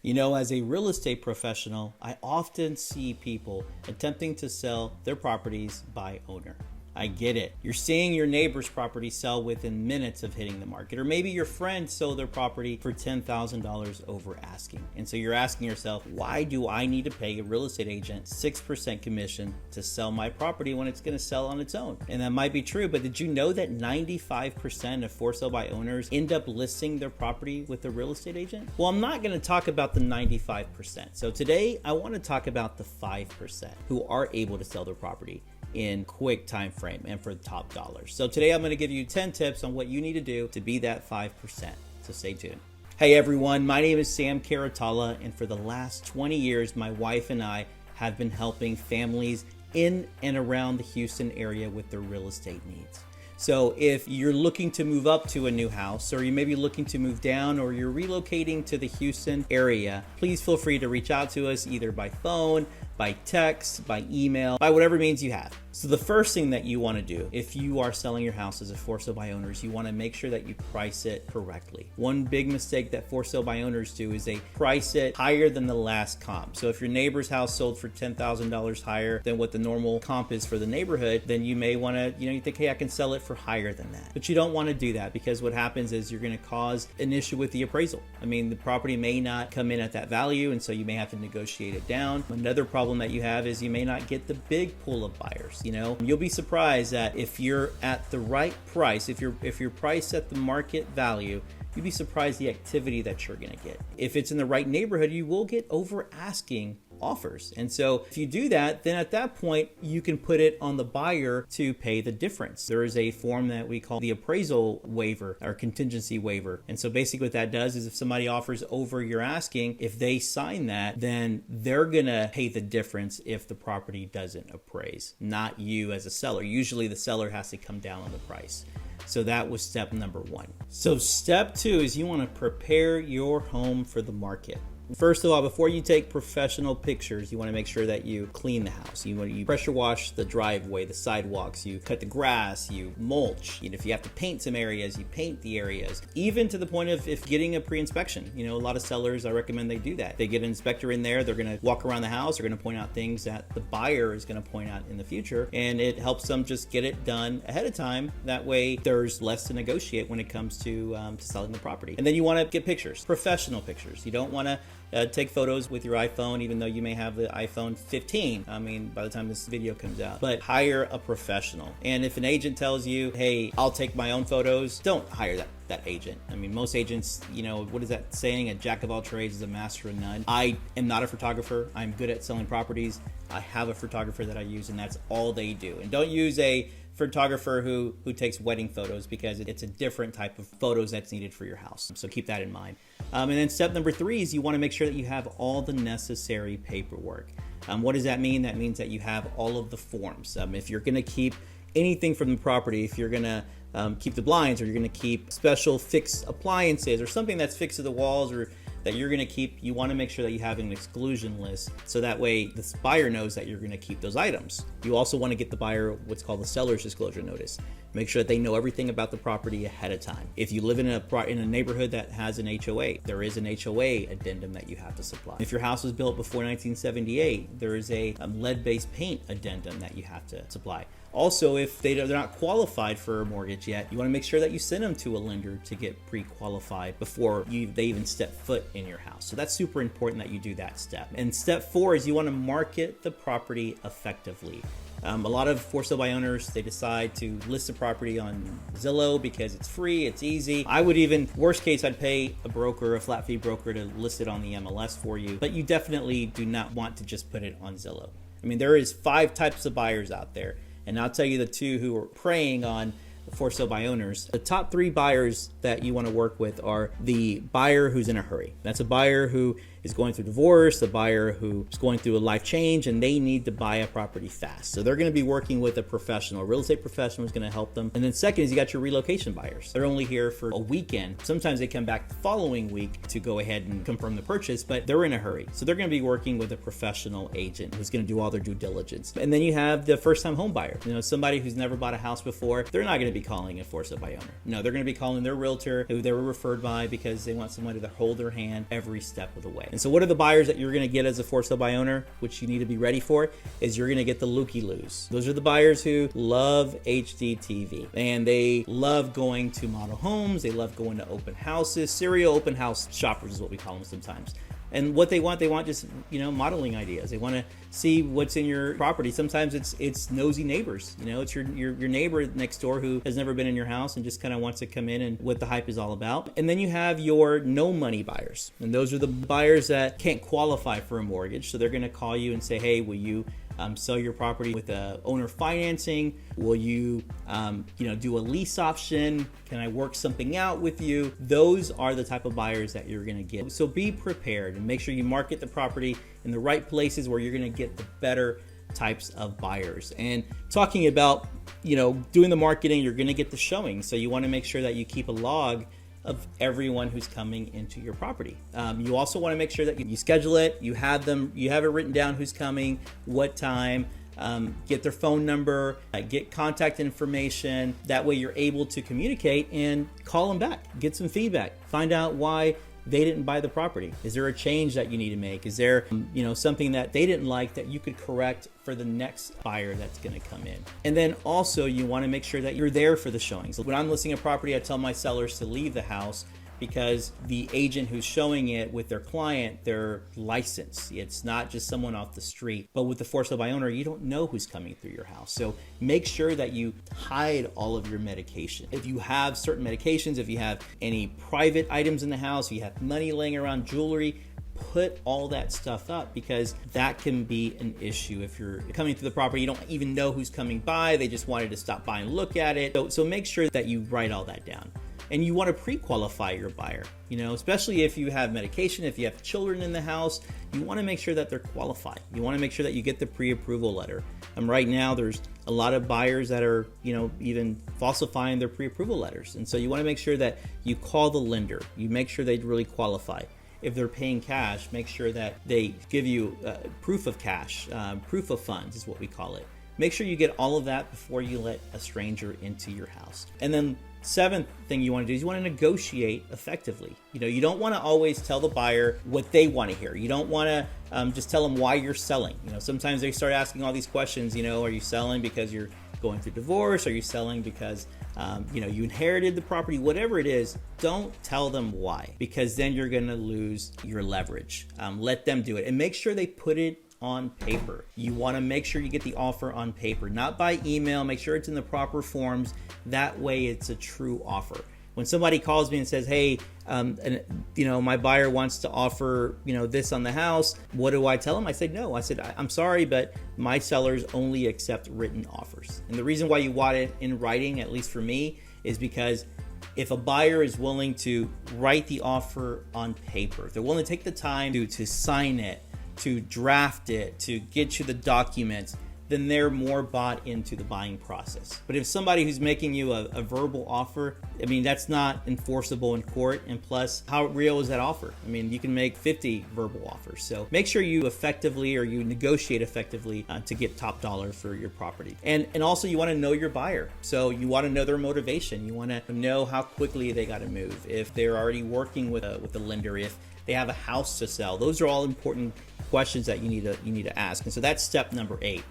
You know, as a real estate professional, I often see people attempting to sell their properties by owner. I get it. You're seeing your neighbor's property sell within minutes of hitting the market, or maybe your friend sold their property for $10,000 over asking. And so you're asking yourself, why do I need to pay a real estate agent 6% commission to sell my property when it's going to sell on its own? And that might be true, but did you know that 95% of for sale by owners end up listing their property with a real estate agent? Well, I'm not going to talk about the 95%. So today I want to talk about the 5% who are able to sell their property in quick time frame and for the top dollars. So today I'm going to give you 10 tips on what you need to do to be that 5%. So stay tuned. Hey everyone, my name is Sam Carratala, and for the last 20 years, my wife and I have been helping families in and around the Houston area with their real estate needs. So if you're looking to move up to a new house, or you may be looking to move down, or you're relocating to the Houston area, please feel free to reach out to us either by phone, by text, by email, by whatever means you have. So the first thing that you want to do if you are selling your house as a for sale by owners, you want to make sure that you price it correctly. One big mistake that for sale by owners do is they price it higher than the last comp. So if your neighbor's house sold for $10,000 higher than what the normal comp is for the neighborhood, then you may want to, you think, hey, I can sell it for higher than that. But you don't want to do that, because what happens is you're going to cause an issue with the appraisal. I mean, the property may not come in at that value, and so you may have to negotiate it down. Another problem that you have is you may not get the big pool of buyers. You'll be surprised that if you're at the right price, if you're priced at the market value, you'd be surprised the activity that you're going to get. If it's in the right neighborhood, you will get over asking offers. And so if you do that, then at that point, you can put it on the buyer to pay the difference. There is a form that we call the appraisal waiver or contingency waiver. And so basically what that does is if somebody offers over your asking, if they sign that, then they're going to pay the difference if the property doesn't appraise, not you as a seller. Usually the seller has to come down on the price. So that was step number 1. So step 2 is you want to prepare your home for the market. First of all, before you take professional pictures, you want to make sure that you clean the house. You pressure wash the driveway, the sidewalks, you cut the grass, you mulch. If you have to paint some areas, you paint the areas. Even to the point of if getting a pre-inspection. A lot of sellers, I recommend they do that. They get an inspector in there, they're going to walk around the house, they're going to point out things that the buyer is going to point out in the future, and it helps them just get it done ahead of time. That way there's less to negotiate when it comes to selling the property. And then you want to get pictures, professional pictures. You don't want to take photos with your iPhone, even though you may have the iPhone 15. By the time this video comes out. But hire a professional. And if an agent tells you, hey, I'll take my own photos, don't hire that agent. Most agents, what is that saying? A jack of all trades is a master of none. I am not a photographer. I'm good at selling properties. I have a photographer that I use, and that's all they do. And don't use a photographer who takes wedding photos, because it's a different type of photos that's needed for your house. So keep that in mind. And then step number 3 is you want to make sure that you have all the necessary paperwork. What does that mean? That means that you have all of the forms. If you're going to keep anything from the property, if you're going to keep the blinds, or you're going to keep special fixed appliances, or something that's fixed to the walls, or that you're going to keep, you want to make sure that you have an exclusion list, so that way the buyer knows that you're going to keep those items. You also want to get the buyer what's called the seller's disclosure notice. Make sure that they know everything about the property ahead of time. If you live in a neighborhood that has an HOA, there is an HOA addendum that you have to supply. If your house was built before 1978, there is a lead-based paint addendum that you have to supply. Also, if they're not qualified for a mortgage yet, you want to make sure that you send them to a lender to get pre-qualified before they even step foot in your house. So that's super important that you do that step. And step 4 is you want to market the property effectively. A lot of for sale by owners, they decide to list the property on Zillow because it's free, it's easy. I would even, worst case, I'd pay a broker, a flat fee broker, to list it on the MLS for you. But you definitely do not want to just put it on Zillow. There is 5 types of buyers out there. And I'll tell you the 2 who are preying on for sale by owners. The top 3 buyers that you want to work with are the buyer who's in a hurry. That's a buyer who is going through divorce, a buyer who is going through a life change, and they need to buy a property fast. So they're going to be working with a professional. A real estate professional is going to help them. And then second is you got your relocation buyers. They're only here for a weekend. Sometimes they come back the following week to go ahead and confirm the purchase, but they're in a hurry. So they're going to be working with a professional agent who's going to do all their due diligence. And then you have the first-time home buyer. Somebody who's never bought a house before. They're not going to be calling a for sale by owner. No, they're going to be calling their realtor who they were referred by because they want somebody to hold their hand every step of the way. And so what are the buyers that you're going to get as a for sale by owner, which you need to be ready for, is you're going to get the looky-loos. Those are the buyers who love HGTV and they love going to model homes. They love going to open houses. Serial open house shoppers is what we call them sometimes. And what they want just, modeling ideas. They want to see what's in your property. Sometimes it's nosy neighbors. It's your neighbor next door who has never been in your house and just kind of wants to come in and what the hype is all about. And then you have your no money buyers. And those are the buyers that can't qualify for a mortgage. So they're going to call you and say, hey, will you sell your property with owner financing? Will you, do a lease option? Can I work something out with you? Those are the type of buyers that you're going to get. So be prepared and make sure you market the property in the right places where you're going to get the better types of buyers. And talking about, doing the marketing, you're going to get the showing. So you want to make sure that you keep a log of everyone who's coming into your property. You also want to make sure that you schedule it, you have it written down who's coming, what time, get their phone number, get contact information. That way you're able to communicate and call them back, get some feedback, find out why they didn't buy the property. Is there a change that you need to make? Is there, something that they didn't like that you could correct for the next buyer that's going to come in? And then also you want to make sure that you're there for the showings. When I'm listing a property, I tell my sellers to leave the house because the agent who's showing it with their client, they're licensed. It's not just someone off the street. But with the for sale by owner, you don't know who's coming through your house. So make sure that you hide all of your medication. If you have certain medications, if you have any private items in the house, if you have money laying around, jewelry, put all that stuff up because that can be an issue. If you're coming through the property, you don't even know who's coming by. They just wanted to stop by and look at it. So make sure that you write all that down. And you want to pre-qualify your buyer, especially if you have medication, if you have children in the house, you want to make sure that they're qualified. You want to make sure that you get the pre-approval letter. Right now, there's a lot of buyers that are, even falsifying their pre-approval letters. And so you want to make sure that you call the lender. You make sure they really qualify. If they're paying cash, make sure that they give you proof of cash, proof of funds is what we call it. Make sure you get all of that before you let a stranger into your house. And then seventh thing you want to do is you want to negotiate effectively. You don't want to always tell the buyer what they want to hear. You don't want to just tell them why you're selling. Sometimes they start asking all these questions, are you selling because you're going through divorce? Are you selling because you inherited the property? Whatever it is, don't tell them why, because then you're going to lose your leverage. Let them do it and make sure they put it on paper. You want to make sure you get the offer on paper, not by email. Make sure it's in the proper forms. That way it's a true offer. When somebody calls me and says, hey, my buyer wants to offer, this on the house, what do I tell them? I say, no. I said, I'm sorry, but my sellers only accept written offers. And the reason why you want it in writing, at least for me, is because if a buyer is willing to write the offer on paper, if they're willing to take the time to sign it, to draft it, to get you the documents, then they're more bought into the buying process. But if somebody who's making you a verbal offer, that's not enforceable in court. And plus, how real is that offer? You can make 50 verbal offers. So make sure you negotiate effectively to get top dollar for your property. And also you want to know your buyer. So you want to know their motivation. You want to know how quickly they got to move. If they're already working with a lender, if they have a house to sell. Those are all important questions that you need to ask. And so that's step number 8.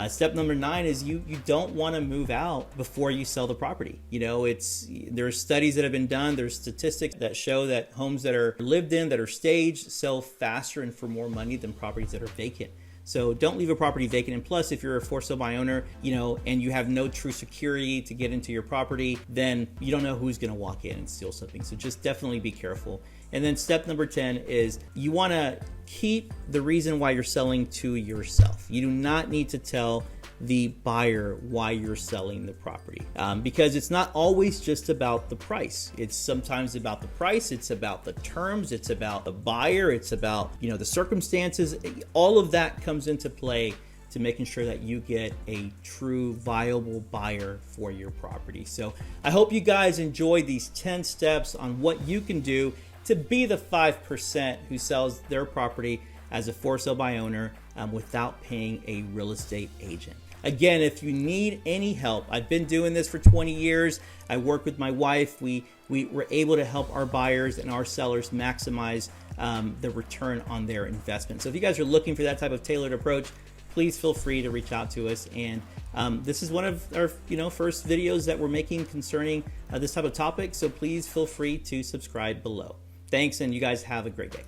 Step number 9 is you don't want to move out before you sell the property. There are studies that have been done. There's statistics that show that homes that are lived in, that are staged, sell faster and for more money than properties that are vacant. So don't leave a property vacant. And plus, if you're a for sale by owner, and you have no true security to get into your property, then you don't know who's going to walk in and steal something. So just definitely be careful. And then step number 10 is you want to keep the reason why you're selling to yourself. You do not need to tell the buyer why you're selling the property, because it's not always just about the price. It's sometimes about the price. It's about the terms. It's about the buyer. It's about, the circumstances. All of that comes into play to making sure that you get a true viable buyer for your property. So I hope you guys enjoy these 10 steps on what you can do to be the 5% who sells their property as a for sale by owner without paying a real estate agent. Again, if you need any help, I've been doing this for 20 years. I work with my wife. We were able to help our buyers and our sellers maximize the return on their investment. So if you guys are looking for that type of tailored approach, please feel free to reach out to us. And this is one of our first videos that we're making concerning this type of topic. So please feel free to subscribe below. Thanks, and you guys have a great day.